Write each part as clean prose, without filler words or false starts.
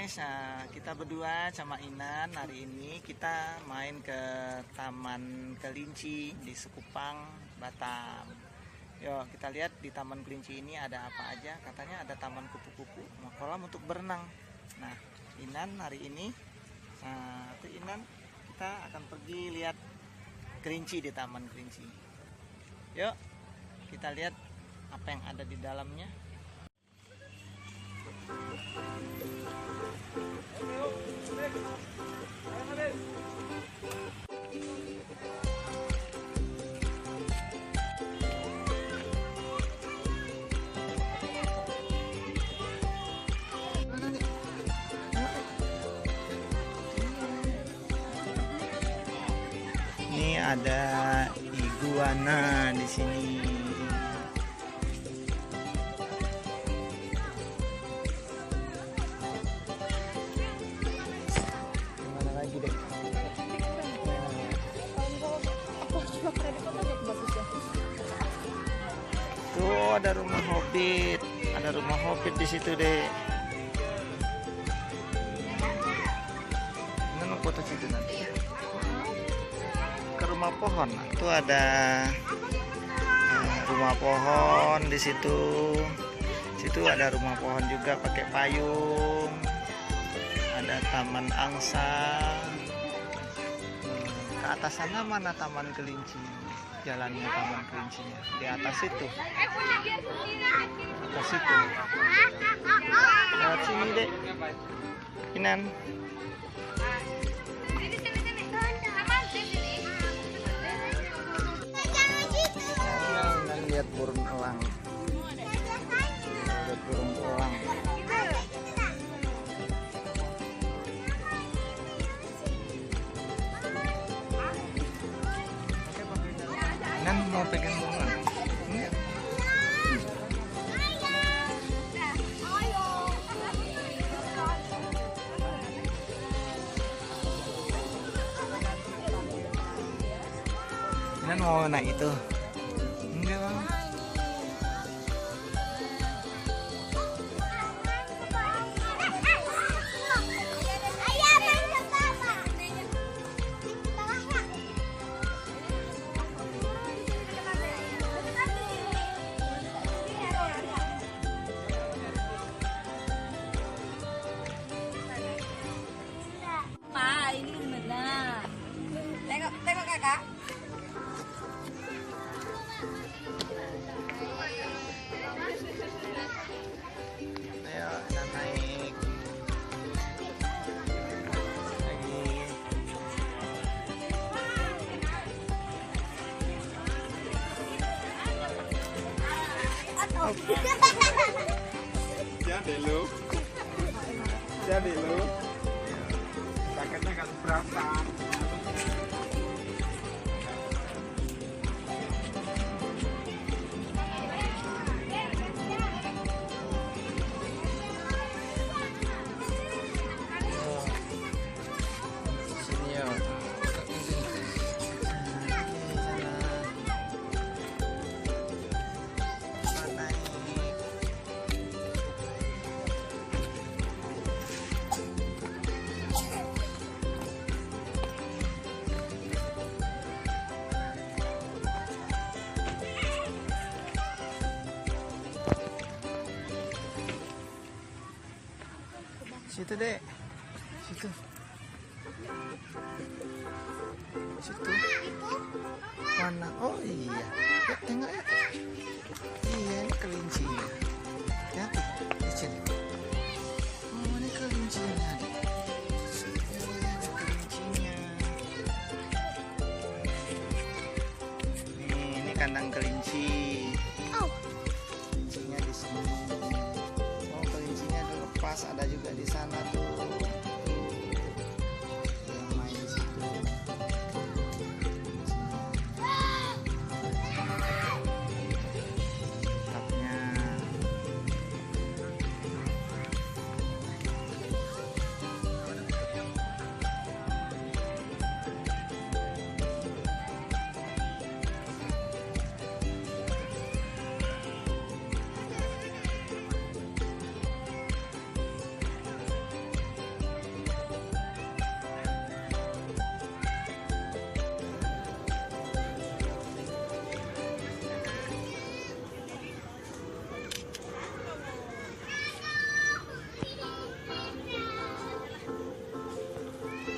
guys, kita berdua sama Inan hari ini kita main ke Taman Kelinci di Sekupang, Batam. Yuk kita lihat di Taman Kelinci ini ada apa aja. Katanya ada taman kupu-kupu, kolam untuk berenang. Nah Inan hari ini, Inan kita akan pergi lihat kelinci di Taman Kelinci. Yuk kita lihat apa yang ada di dalamnya. Ini ada iguana di sini. Gimana lagi deh? Tuh ada rumah Hobbit, ada rumah Hobbit di situ deh. Ini foto situ nanti. Ke rumah pohon, tuh ada rumah pohon di situ. Situ ada rumah pohon juga pakai payung. Ada taman angsa. Ke atas sana mana Taman Kelinci? Jalannya Taman Kelincinya di atas itu. Atas itu. Lewat sini dek. Inan. Lihat burung elang. Lihat burung elang. Nan mau pegang burung elang? Enggak. Nan mau naik itu? Enggak bang. Ma, ini benar. Tengok kakak. Ayo kita naik lagi. Jadi lu jaketnya nggak berapa. Sini ya. Situ dek, situ, situ. Mana? Oh iya, ya, tengok ya. Iya ini kelincinya. Ya tuh, di sini. Oh ini kelincinya. Ya, ini kelincinya. Ini kandang kelinci. Kelincinya di sini. Oh kelincinya dilepas ada juga di sana tuh. Yang main di situ. Kapnya.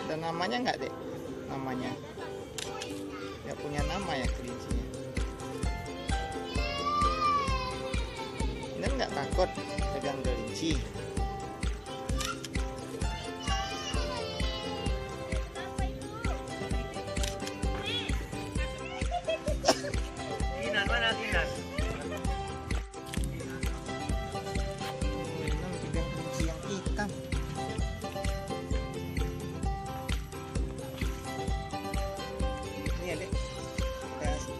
Ada namanya nggak, Dek? Namanya? Nggak punya nama ya kelincinya. Dan nggak takut pegang kelinci. Kinan mana Kinan? Ini pegang kelinci yang hitam. Ini ya, Dek.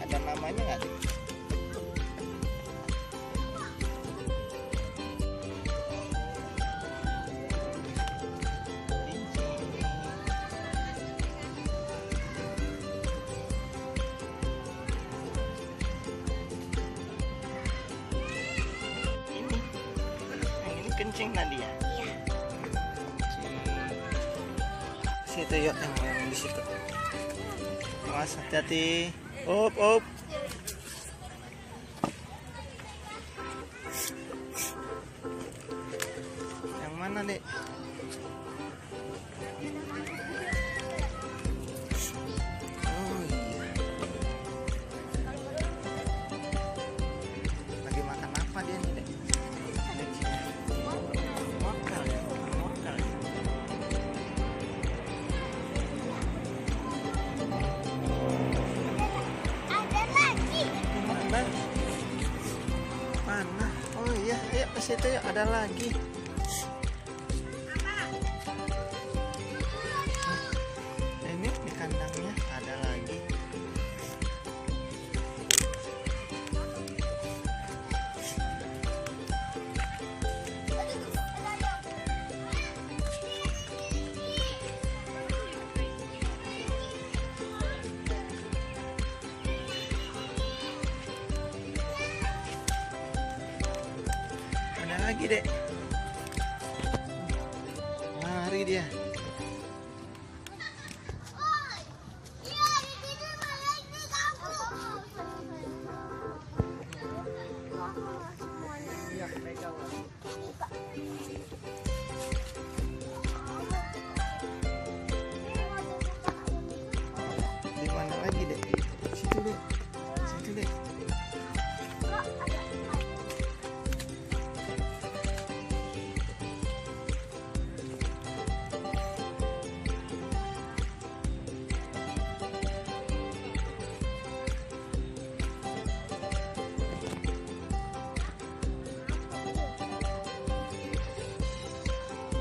Ada namanya nggak, Dek? Ini kencing tadi ya? Iya. Situ yuk, yang di situ. Mas, hati-hati. Up. Yang mana, Dek? Oh iya. Lagi makan apa dia nih, Dek? Wortel ya, wortel ya. Ada lagi. Mana? Mana? Oh iya, ayo ke situ yuk, ada lagi. Ini di kandangnya ada lagi. Ada lagi, Dek. Lari dia. Di mana lagi, Dek? Situ, Dek. Situ, Dek.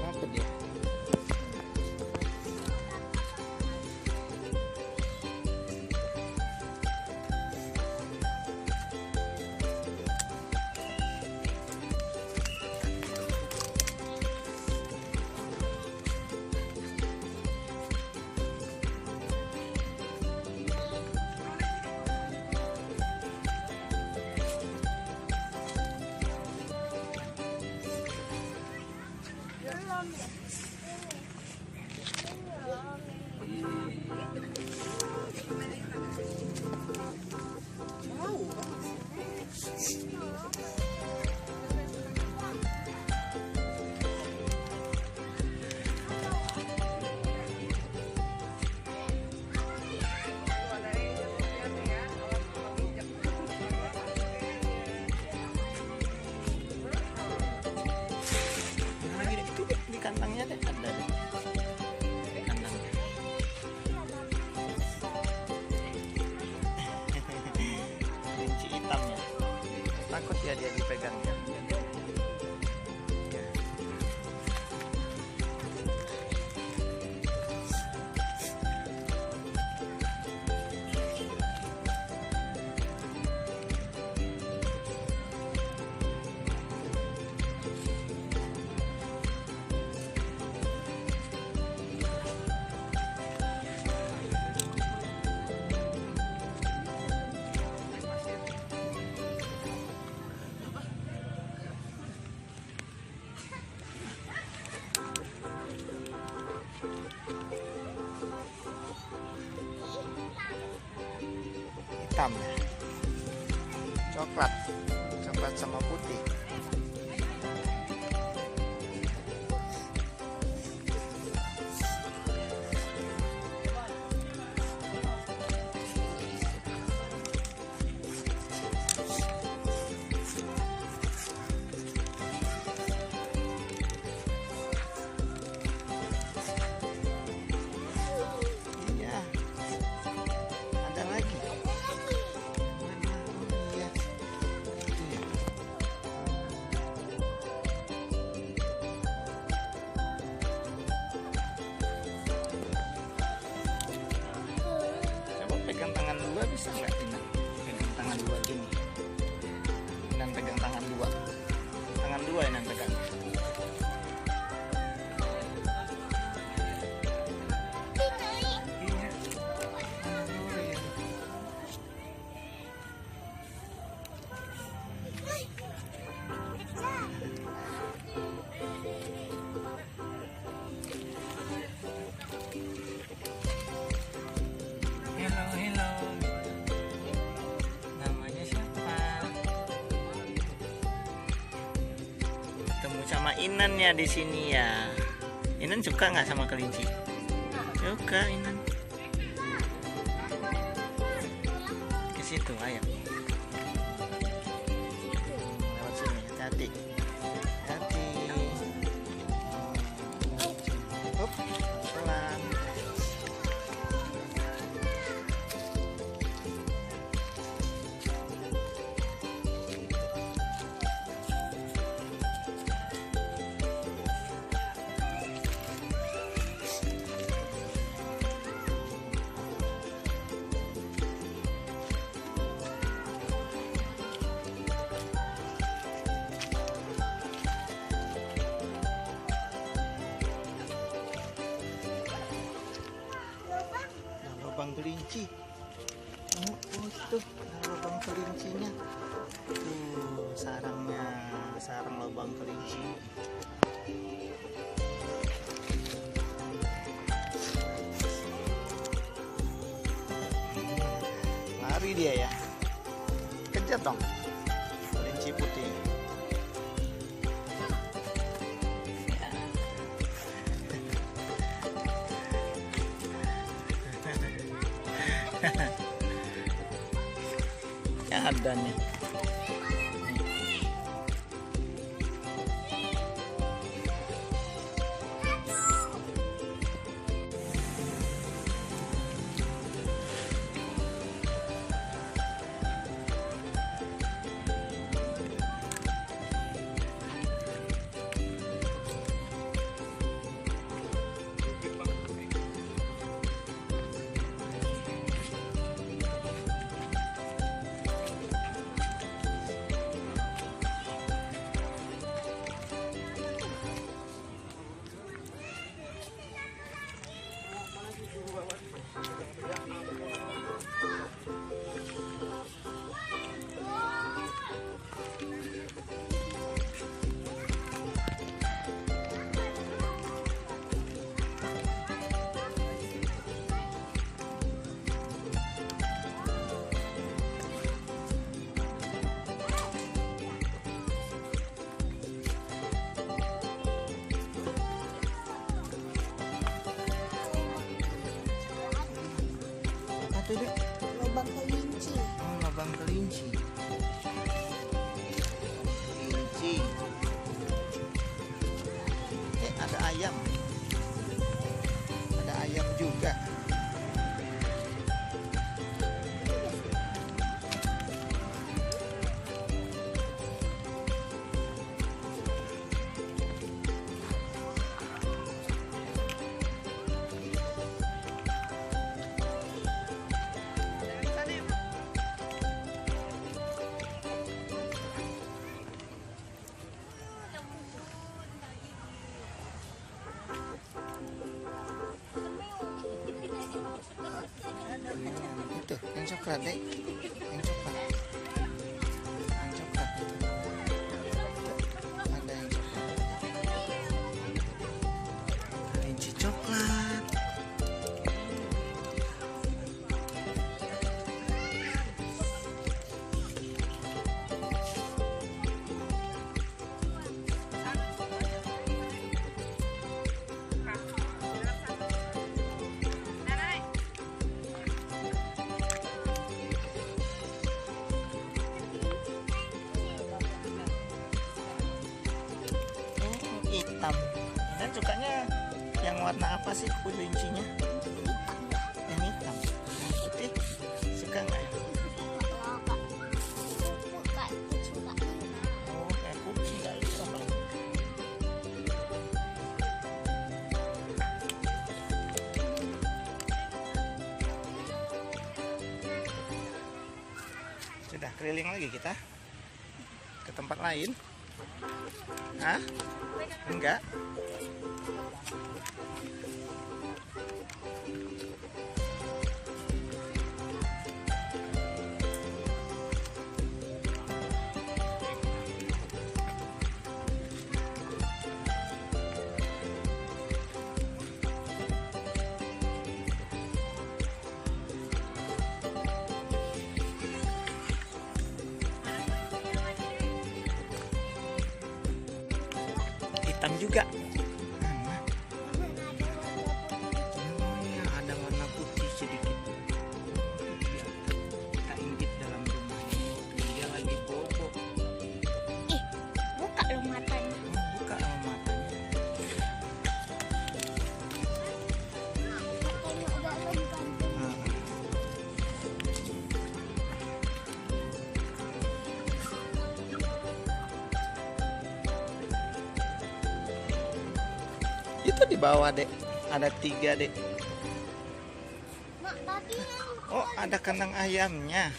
Apa dia? Lagi, Dek. Itu, Dek, di kandangnya, Dek. Ada, Dek. Di kandangnya. Kelinci hitam ya. Takut ya dia dipegangnya. Ya. Hitam ya. Coklat sama putih. bisa nggak Inan pegang tangan dua gini? Inan pegang tangan dua Inan pegang. Iya. Hello. Namanya siapa? Ketemu sama Inan ya di sini ya. Inan suka nggak sama kelinci? Suka Inan. Ke situ, ayo. Lewat sini, hati-hati. Hati. Hop, pelan. Lubang kelinci. Tuh, lubang kelincinya. Tuh, sarang lubang kelinci. Lari dia ya. Kejar dong. Kelinci putih. Ya ada nih. Itu deh. Lubang kelinci. Lubang kelinci. Ada ayam. Ada ayam juga. Itu yang coklat deh, yang coklat, yang coklat. Ada yang coklat, kelinci coklat. Hitam. Dan sukanya yang warna apa sih kelincinya? Yang hitam. Yang putih suka nggak ya? Oh, kayak kucing kali. keliling lagi kita ke tempat lain. Hah? Enggak. Hitam juga. Ada warna putih sedikit. Kita injek dalam rumah ini. Dia lagi bobo. Ih, buka lo matanya. Buka matanya. Matanya udah lengkap. Itu di bawah, Dek. Ada 3, Dek. Mak, tadi Oh, ada kandang ayamnya.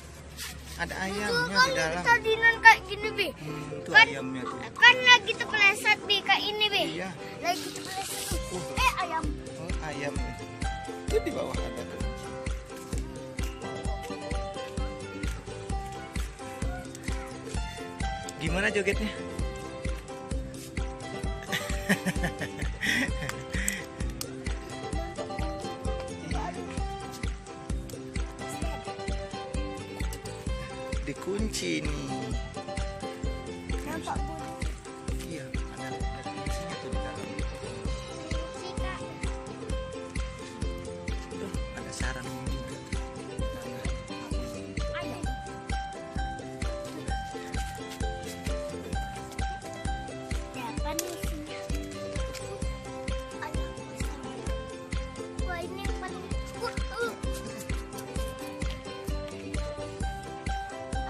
Ada ayamnya di dalam. tadinan kayak gini, Bi. Itu Kan- ayamnya tuh. Kan lagi terpeleset, Bi, kayak ini, Bi. Iya. Lagi terpeleset. Ayam. Oh, ayam. Itu di bawah ada tuh. Gimana jogetnya? Dikunci nih. Nampak bulu. Iya, ada kuncinya tuh di dalam. Tuh, ada sarangnya juga. Ayam. Siapa nih isinya? Ayam. Wah, ini yang paling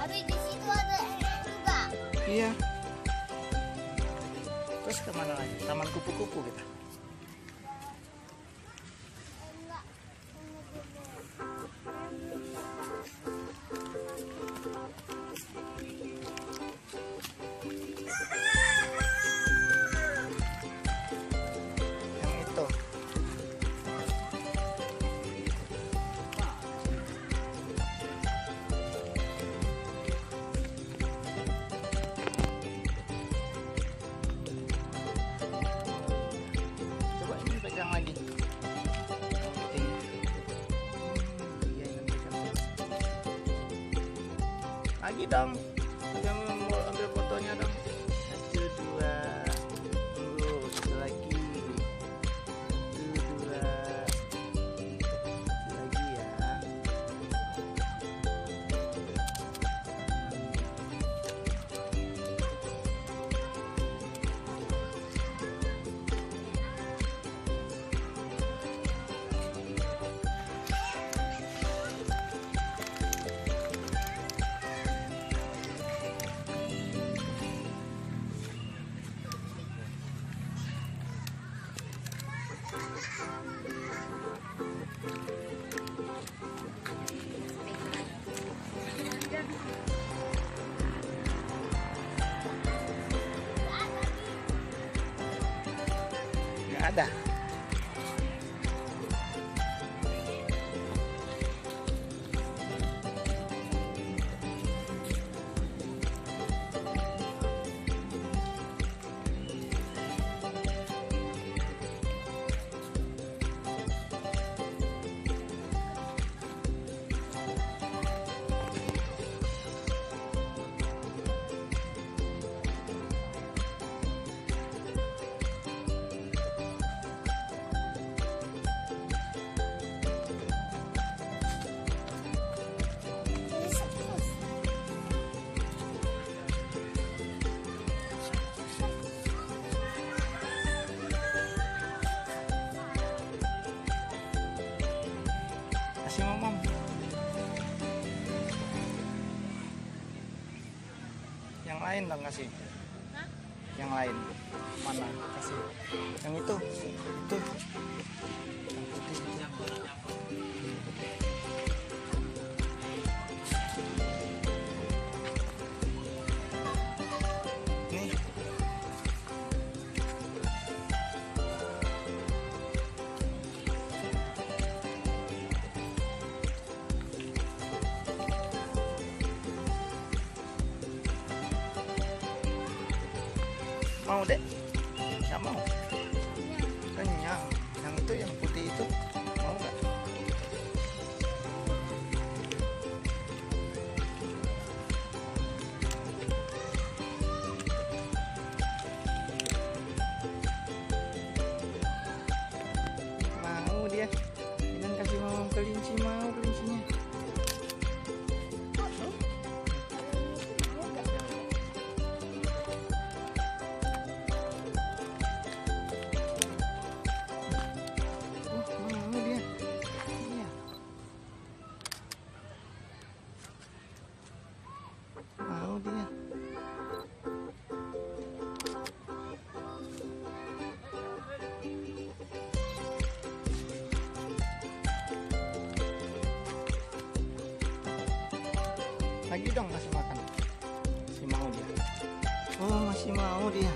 Habis di situ ada juga. Iya. Terus kemana lagi? Taman kupu-kupu kita. Yang itu. Coba ini pegang lagi. Iya, ini pegang. Lagi dong. Ambil fotonya dong. 1, 2. Tunggu, satu lagi. 1, 2. Satu lagi ya. Nggak ada. Kasih ngomong. Yang lain dong kasih. Yang lain. Mana? Kasih. Yang itu. Itu. Yang putih itu. Mau dek? Nggak mau. Kenyang. Yang itu yang putih itu mau nggak? Mau dia. Inan kasih mama kelinci, mau kelincinya. Mau dia. Iya. Mau dia. Lagi dong kasih makan. Masih mau dia. Oh, masih mau dia.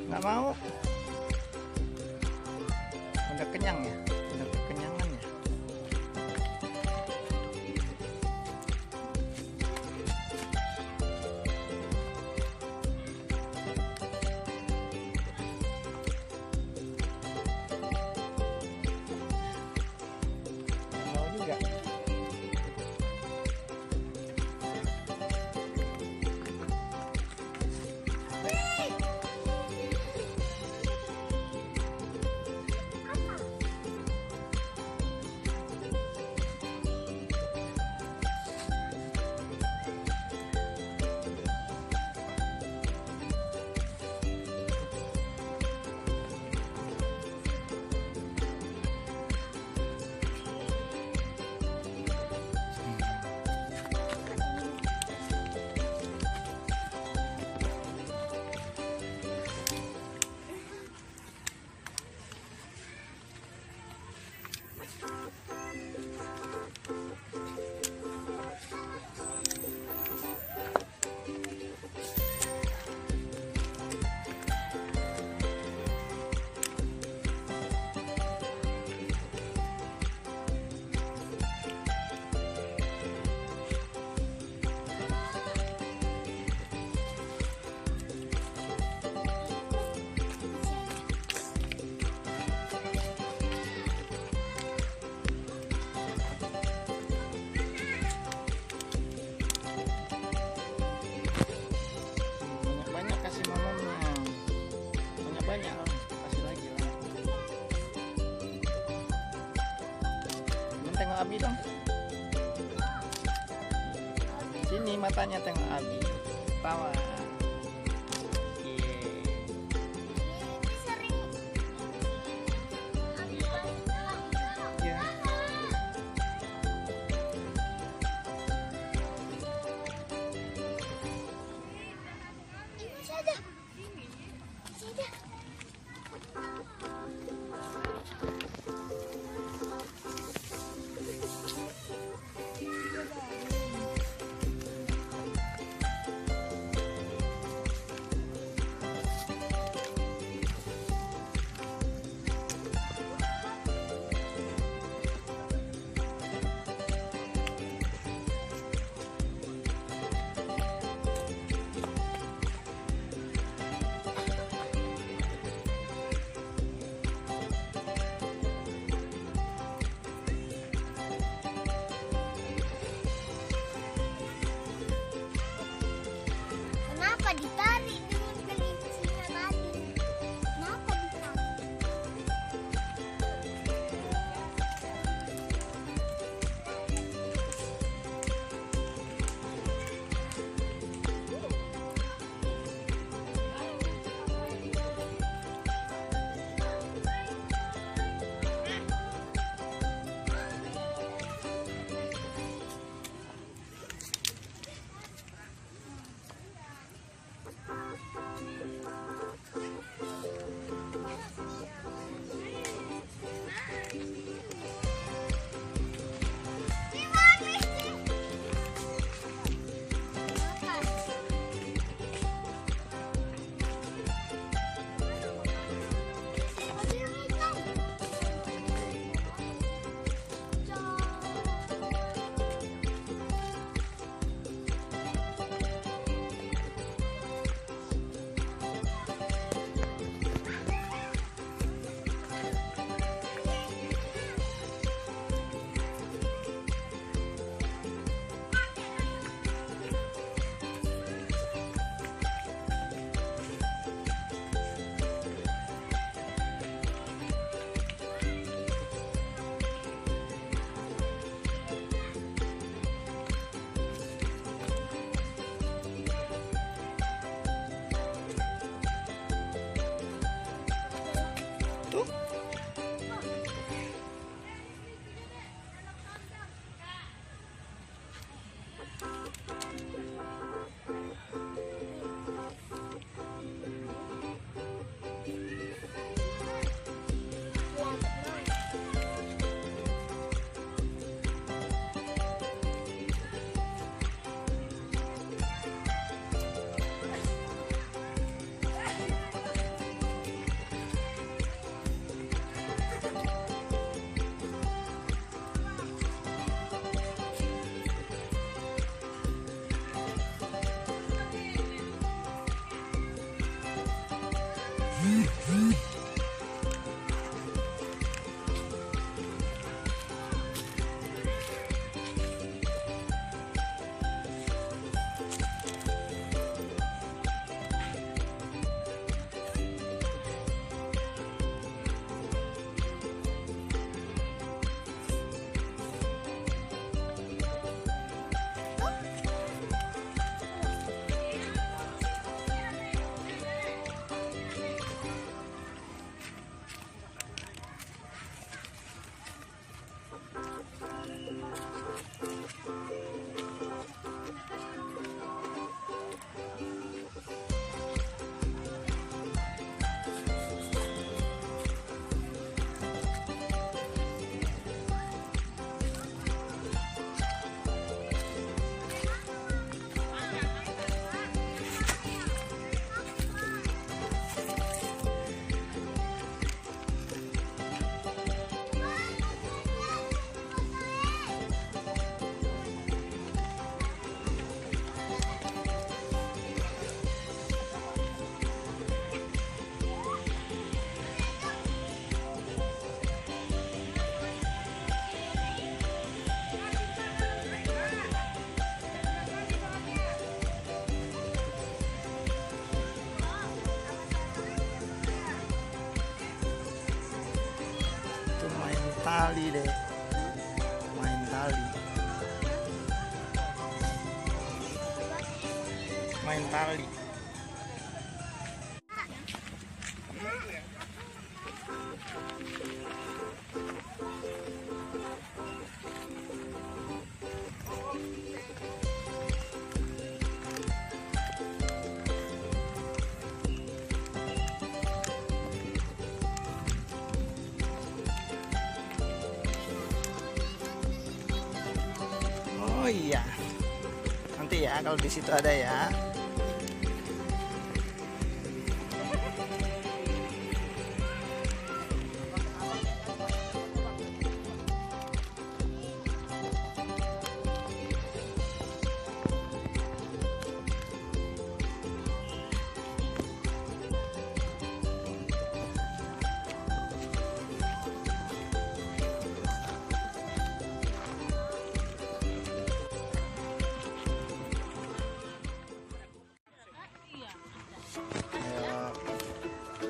Nggak mau. Udah kenyang ya? Udah kekenyangan ya? Mau juga. Banyak-banyak kasih mamanya. Banyak-banyak lah. Kasih lagi lah. Tengok Abi dong. Sini matanya tengok Abi. Tawa. Iya. Ini saja. Saja. Tali deh, main tali, main tali. Oh iya, nanti ya kalau di situ ada ya.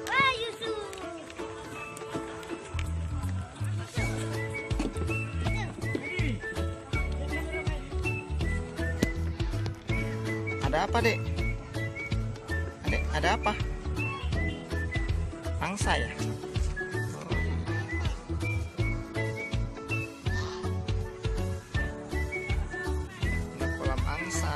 Wah, Yusuf. Ada apa, Dek? Adek, ada apa? Angsa ya? Ada kolam angsa.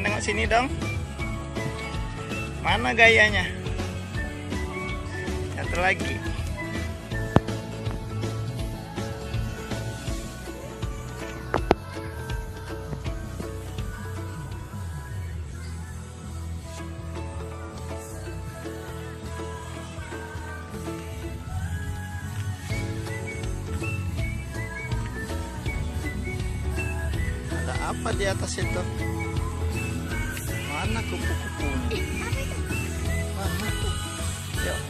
Tengok sini dong. Mana gayanya? Satu lagi. Ada apa di atas itu? Mana kupu-kupunya? Mana? Yuk.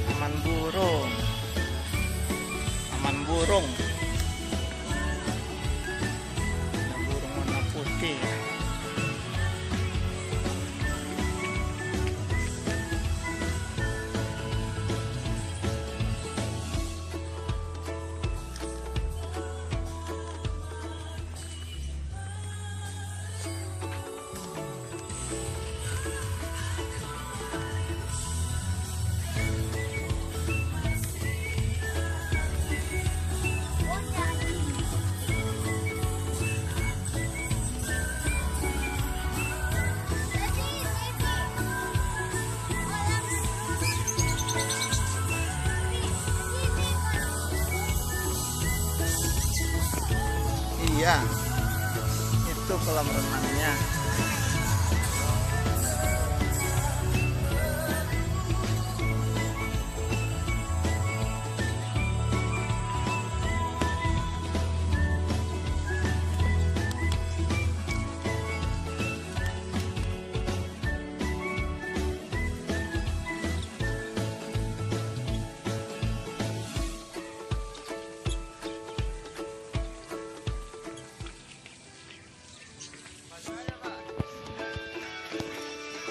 Taman burung. Taman burung. Ada burung warna putih. Iya, itu kolam renangnya.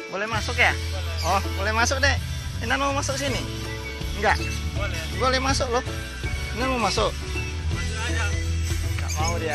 Boleh masuk ya? Oh, boleh masuk deh. Inan mau masuk sini? Enggak? Boleh. Boleh masuk loh. Inan mau masuk? Masuk aja. Enggak mau dia.